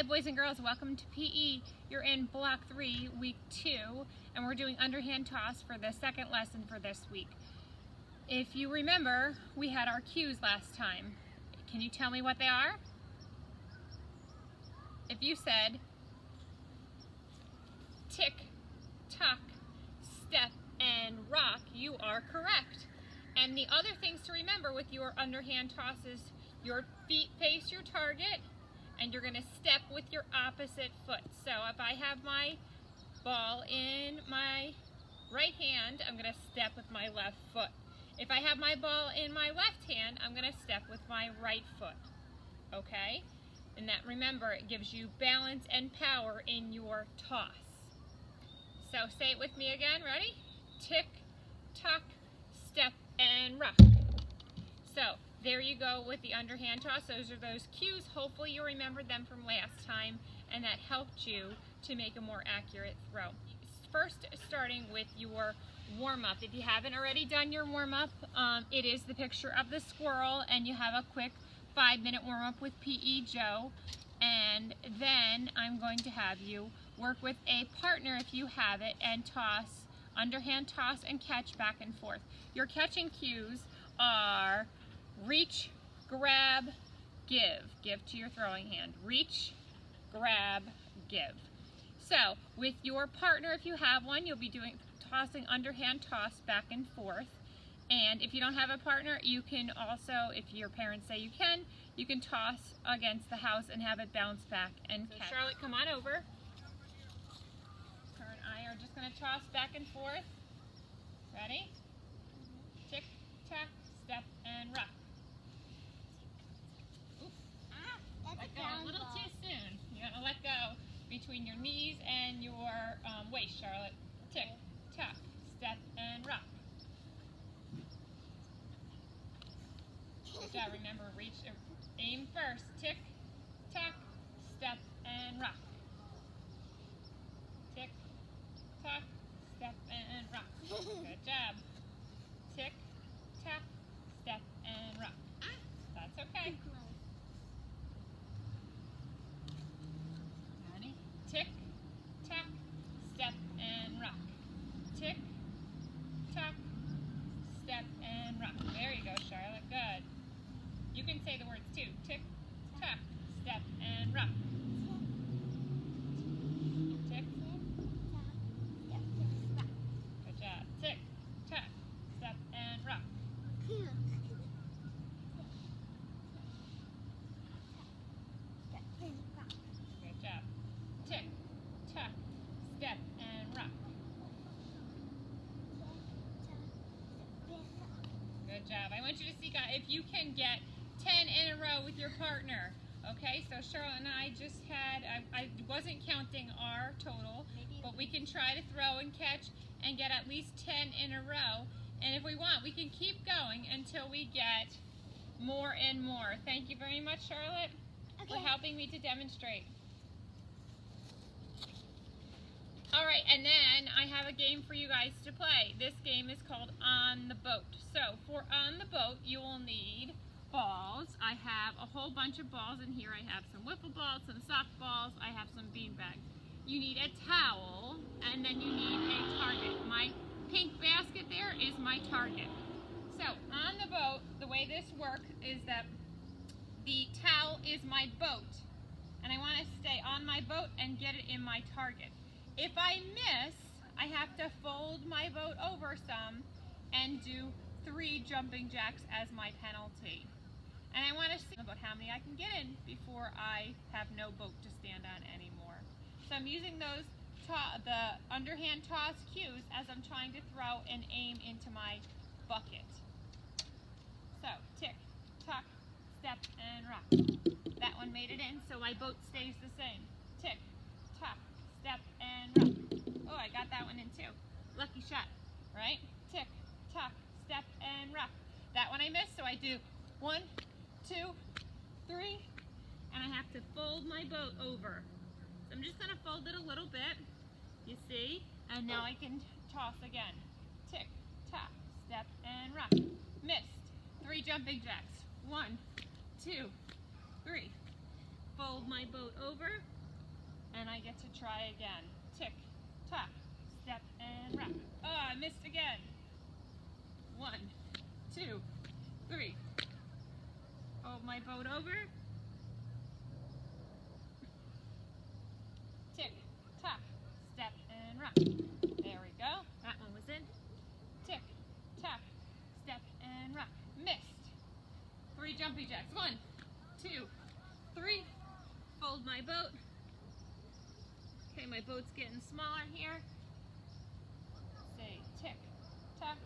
Hi boys and girls, welcome to PE. You're in block 3, week 2, and we're doing underhand toss for the second lesson for this week. If you remember, we had our cues last time. Can you tell me what they are? If you said tick, tock, step, and rock, you are correct. And the other things to remember with your underhand toss is your feet face your target, and you're going to step with your opposite foot. So if I have my ball in my right hand, I'm going to step with my left foot. If I have my ball in my left hand, I'm going to step with my right foot. Okay? And that, remember, it gives you balance and power in your toss. So say it with me again. Ready? Tick, tock, step, and rock. So there you go with the underhand toss. Those are those cues. Hopefully you remembered them from last time, and that helped you to make a more accurate throw. First, starting with your warm-up. If you haven't already done your warm-up, it is the picture of the squirrel, and you have a quick 5-minute warm-up with PE Joe. And then I'm going to have you work with a partner if you have it, and toss, underhand toss and catch back and forth. Your catching cues are reach, grab, give. Give to your throwing hand. Reach, grab, give. So with your partner, if you have one, you'll be tossing underhand toss back and forth. And if you don't have a partner, you can also, if your parents say you can toss against the house and have it bounce back and catch. So Charlotte, come on over. Her and I are just going to toss back and forth. Ready? Tick, tack, step, and rock. Let go a little too soon. You want to let go between your knees and your waist, Charlotte. Tick, tack, step, and rock. Good job. Remember, reach, aim first. Tick, tack, step, and rock. Tick, tack, step, and rock. Good job. Tick, tack, step, and rock. That's okay. Ready? Tick, tack, step, and rock. Tick, tack, step, and rock. There you go, Charlotte. Good. You can say the words too. Tick, tack, step, and rock. Tick, good job. Tick, tack, step, and rock. Good job. Tick, tack, step, and rock. Good job. I want you to see, guys, if you can get 10 in a row with your partner. Okay, so Charlotte and I just had, I wasn't counting our total, but we can try to throw and catch and get at least 10 in a row. And if we want, we can keep going until we get more and more. Thank you very much, Charlotte, for helping me to demonstrate. All right, and then I have a game for you guys to play. This game is called On the Boat. So for On the Boat, you will need balls. I have a whole bunch of balls in here. I have some wiffle balls, some softballs, I have some beanbags. You need a towel, and then you need a target. My pink basket there is my target. So on the boat, the way this works is that the towel is my boat, and I want to stay on my boat and get it in my target. If I miss, I have to fold my boat over some and do 3 jumping jacks as my penalty. And I want to see about how many I can get in before I have no boat to stand on anymore. So I'm using those the underhand toss cues as I'm trying to throw and aim into my bucket. So tick, tock, step, and rock. That one made it in, so my boat stays the same. Tick, tock, step, and rock. Oh, I got that one in too. Lucky shot, right? Tick, tock, step, and rock. That one I missed, so I do 1, 2, 3, and I have to fold my boat over. So I'm just going to fold it a little bit, you see, and now I can toss again. Tick, tock, step, and rock. Missed. 3 jumping jacks. 1, 2, 3. Fold my my boat over, and I get to try again. Tick, tock, step, and rock. Oh, I missed again. 1, 2, 3. Hold my boat over. Tick, tock, step, and rock. There we go. That one was in. Tick, tock, step, and rock. Missed. 3 jumpy jacks. 1, 2, 3. Fold my boat. Okay, my boat's getting smaller here. Say tick, tock,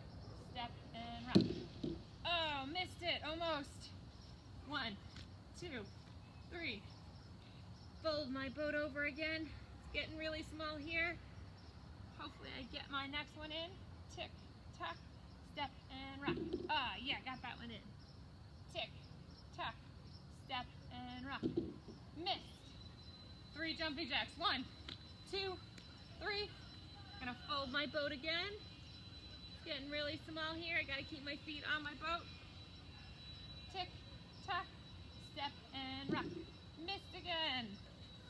step, and rock. Oh, missed it, almost. 1, 2, 3. Fold my boat over again. It's getting really small here. Hopefully I get my next one in. Tick, tock, step, and rock. Ah, yeah, got that one in. Tick, tock, step, and rock. Missed. 3 jumpy jacks. 1, 2, 3. Gonna fold my boat again. It's getting really small here. I gotta keep my feet on my boat. Tick, tock, step, and rock. Missed again.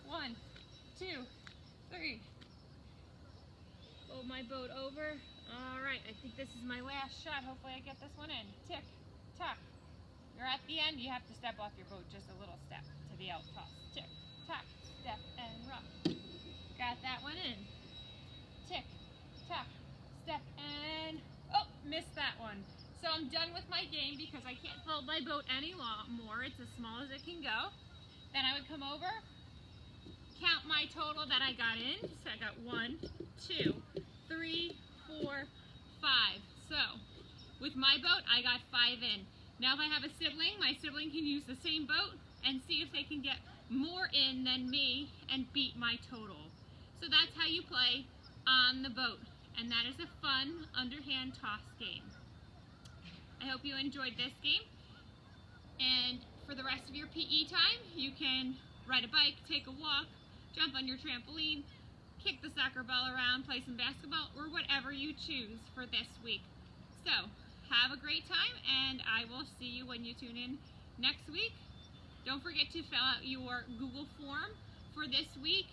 1, 2, 3. Fold my boat over. All right, I think this is my last shot. Hopefully I get this one in. Tick, tock. You're at the end, you have to step off your boat just a little step to the out toss. Tick, tock, step, and rock. Got that one in. Tick, tock, step, and oh, missed that one. So I'm done with my game because I can't fold my boat any more. It's as small as it can go. Then I would come over, count my total that I got in. So I got 1, 2, 3, 4, 5. So with my boat, I got 5 in. Now if I have a sibling, my sibling can use the same boat and see if they can get more in than me and beat my total. So that's how you play on the boat. And that is a fun underhand toss game. I hope you enjoyed this game. And for the rest of your PE time, you can ride a bike, take a walk, jump on your trampoline, kick the soccer ball around, play some basketball, or whatever you choose for this week. So, have a great time, and I will see you when you tune in next week. Don't forget to fill out your Google form for this week.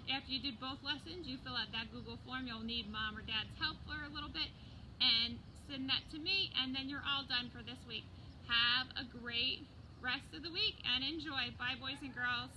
After you did both lessons, you fill out that Google form. You'll need mom or dad's help for a little bit, and send that to me, and then you're all done for this week. Have a great rest of the week, and enjoy. Bye, boys and girls.